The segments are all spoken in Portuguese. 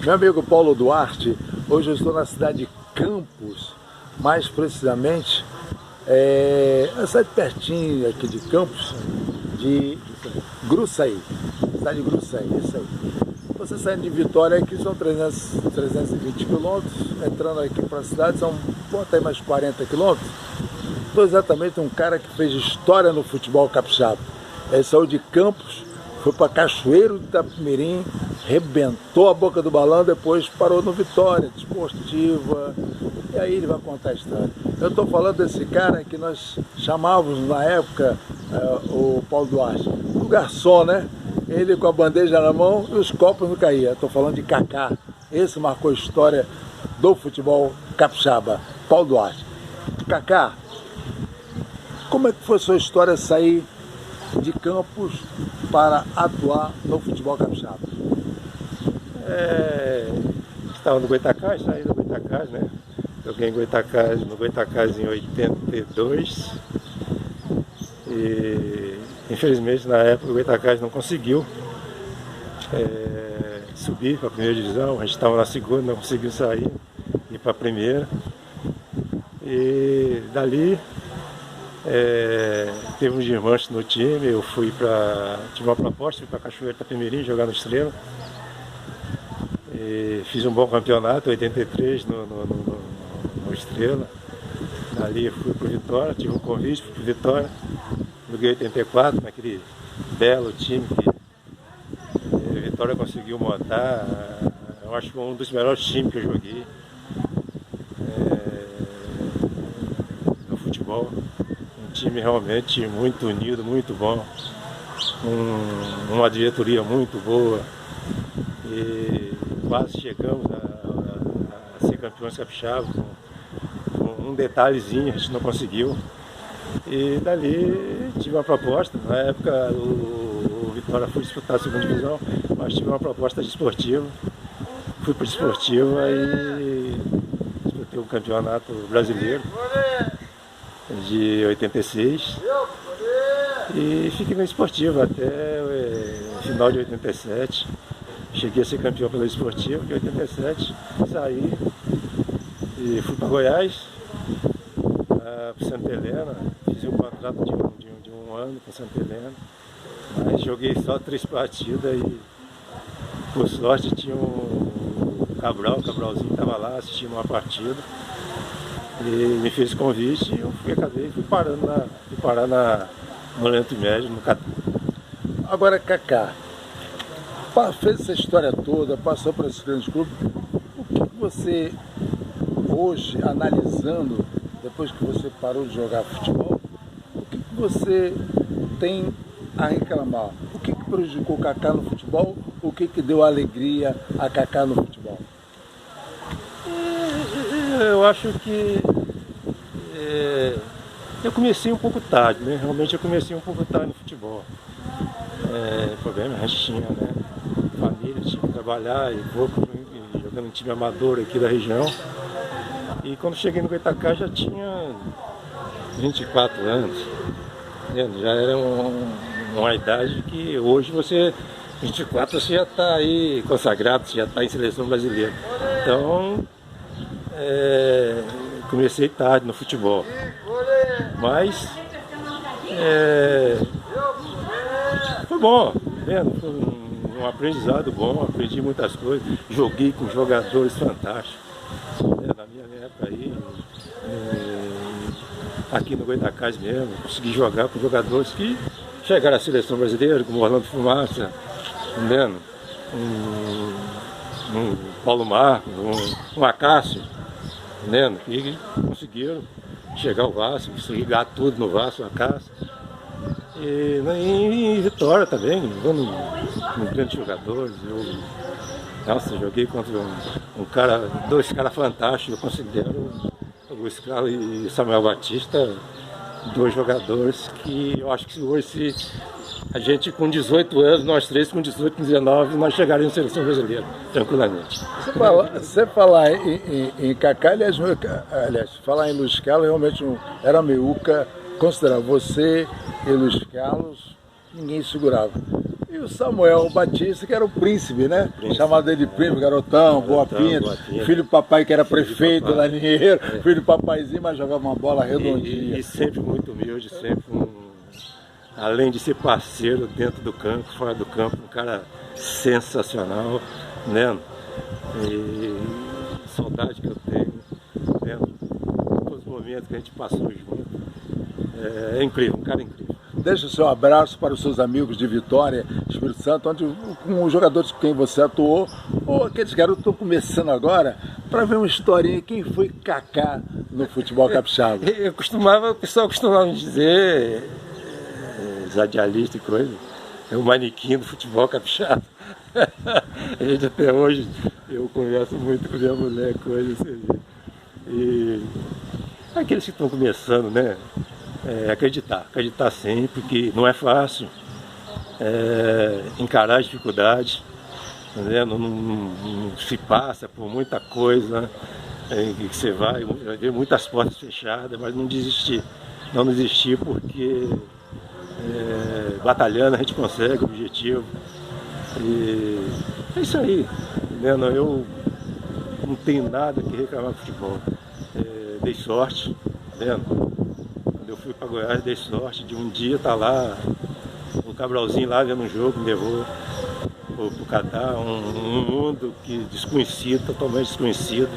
Meu amigo Paulo Duarte, hoje eu estou na cidade de Campos, mais precisamente, a cidade pertinho aqui de Campos, de Gruçaí, cidade de Gruçaí, isso aí. Você saindo de Vitória aqui são 320 quilômetros, entrando aqui para a cidade são, bota aí mais 40 quilômetros. Estou exatamente um cara que fez história no futebol capixaba. Ele saiu de Campos, foi para Cachoeiro de Itapemirim, rebentou a boca do balão, depois parou no Vitória, desportiva, e aí ele vai contar a história. Eu estou falando desse cara que nós chamávamos na época, o Paulo Duarte, o garçom, né? Ele com a bandeja na mão e os copos não caíam. Estou falando de Kaká. Esse marcou a história do futebol capixaba, Paulo Duarte. Kaká, como é que foi a sua história sair de Campos para atuar no futebol capixaba? Estava no Goitacás, saí do Goitacás, né? Joguei no Goitacás em 82 e infelizmente na época o Goitacás não conseguiu subir para a primeira divisão. A gente estava na segunda, não conseguiu sair, ir para a primeira. E dali teve um desmanche no time. Eu tive uma proposta, fui para Cachoeiro de Itapemirim jogar no Estrela. E fiz um bom campeonato, 83 no Estrela. Dali eu fui para o Vitória, tive um convite, fui para o Vitória. Joguei 84 naquele belo time que a Vitória conseguiu montar. Eu acho que foi um dos melhores times que eu joguei no futebol. Um time realmente muito unido, muito bom. Uma diretoria muito boa. E quase chegamos a ser campeões capixabas. Com um detalhezinho a gente não conseguiu. E dali tive uma proposta. Na época o Vitória foi disputar a segunda divisão, mas tive uma proposta de esportiva. Fui para a esportiva e disputei o campeonato brasileiro de 86 e fiquei na esportiva até final de 87. Cheguei a ser campeão pela esportiva em 87, saí e fui para Goiás, para Santa Helena. Fiz um contrato de um ano com Santa Helena, mas joguei só 3 partidas e por sorte tinha o Cabralzinho estava lá assistindo uma partida e me fez convite e eu fui parar no Oriente Médio, no Catar. Agora, Kaká, fez essa história toda, passou por esses grandes clubes, o que você hoje, analisando, depois que você parou de jogar futebol, o que você tem a reclamar? O que prejudicou o Kaká no futebol? O que deu alegria a Kaká no futebol? Eu acho que eu comecei um pouco tarde, né? Realmente eu comecei um pouco tarde no futebol. Problema, a gente tinha, né? Família, tinha que trabalhar e pouco, jogando em time amador aqui da região. E quando cheguei no Goitacás já tinha 24 anos. Já era uma idade que hoje 24 você já está aí consagrado, você já está em seleção brasileira. Então, comecei tarde no futebol. Mas foi bom, foi um aprendizado bom, aprendi muitas coisas, joguei com jogadores fantásticos. Na minha época aí, aqui no Goitacás mesmo, consegui jogar com jogadores que chegaram à seleção brasileira, como Orlando Fumaça, entendendo? Um Paulo Marcos, um Acácio, entendendo? Que conseguiram chegar ao Vasco, conseguir ganhar tudo no Vasco, Acácio. E em Vitória também, com grandes jogadores. Joguei contra dois caras fantásticos, eu considero o Luiz Carlos e Samuel Batista, 2 jogadores que eu acho que hoje, se a gente com 18 anos, nós 3 com 18, com 19, nós chegaríamos na seleção brasileira, tranquilamente. Você falar em Kaká, aliás, falar em Luiz Carlos, realmente era meiuca, considerar você e Luiz Carlos, ninguém segurava. E o Samuel Batista, que era o príncipe, né? Chamado ele de príncipe, garotão, boa pinta. Filho do papai, que era prefeito lá em Ninheiro. Filho do papaizinho, mas jogava uma bola redondinha. E sempre muito humilde, sempre além de ser parceiro dentro do campo, fora do campo, um cara sensacional, né? E saudade que eu tenho, né? Todos os momentos que a gente passou junto. É incrível, um cara incrível. Deixa o seu abraço para os seus amigos de Vitória, Espírito Santo, onde, com os jogadores com quem você atuou, ou aqueles garotos que estão começando agora, para ver uma historinha, quem foi Kaká no futebol capixaba? O pessoal costumava me dizer, radialista e coisa, é o manequim do futebol capixaba. A gente até hoje, eu converso muito com minha mulher, coisa assim. E aqueles que estão começando, né? Acreditar sempre que não é fácil, encarar as dificuldades, né? Não se passa por muita coisa, que você vai ver muitas portas fechadas, mas não desistir, porque batalhando a gente consegue o objetivo. E é isso aí, né? Eu não tenho nada que reclamar do futebol, dei sorte, né? Eu fui para Goiás, dei sorte de um dia estar lá, um Cabralzinho lá vendo um jogo, me levou para o Catar, um mundo desconhecido, totalmente desconhecido,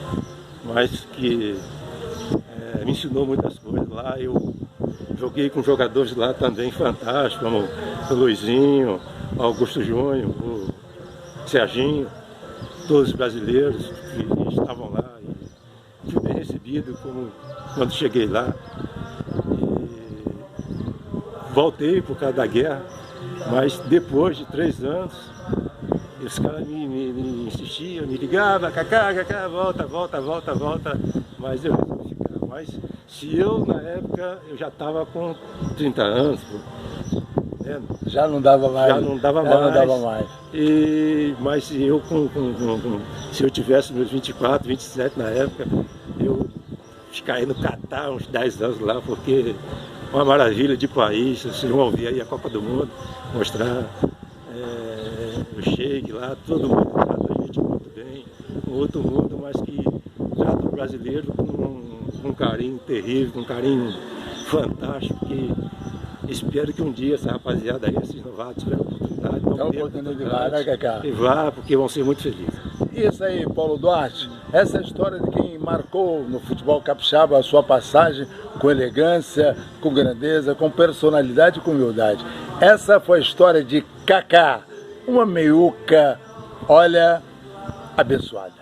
mas que me ensinou muitas coisas lá. Eu joguei com jogadores lá também fantásticos, como o Luizinho, o Augusto Júnior, o Serginho, todos os brasileiros que estavam lá. E fui bem recebido quando cheguei lá. Voltei por causa da guerra, mas depois de 3 anos, os caras me insistiam, me ligavam, Kaká, volta, mas eu resolvi ficar. Mas se eu, na época, eu já estava com 30 anos, já não dava mais. Já não dava mais. Mas se eu, se eu tivesse meus 24, 27 na época, eu ficaria no Catar uns 10 anos lá, porque uma maravilha de país, vocês vão ouvir aí a Copa do Mundo, mostrar o Sheik lá, todo mundo trata a gente muito bem, um outro mundo, mas que trata o brasileiro com um carinho terrível, com um carinho fantástico, que espero que um dia essa rapaziada aí, esses novatos, tiverem oportunidade, né, e vá, porque vão ser muito felizes. Isso aí, Paulo Duarte, essa é a história de quem marcou no futebol capixaba a sua passagem com elegância, com grandeza, com personalidade e com humildade. Essa foi a história de Kaká, uma meiuca, olha, abençoada.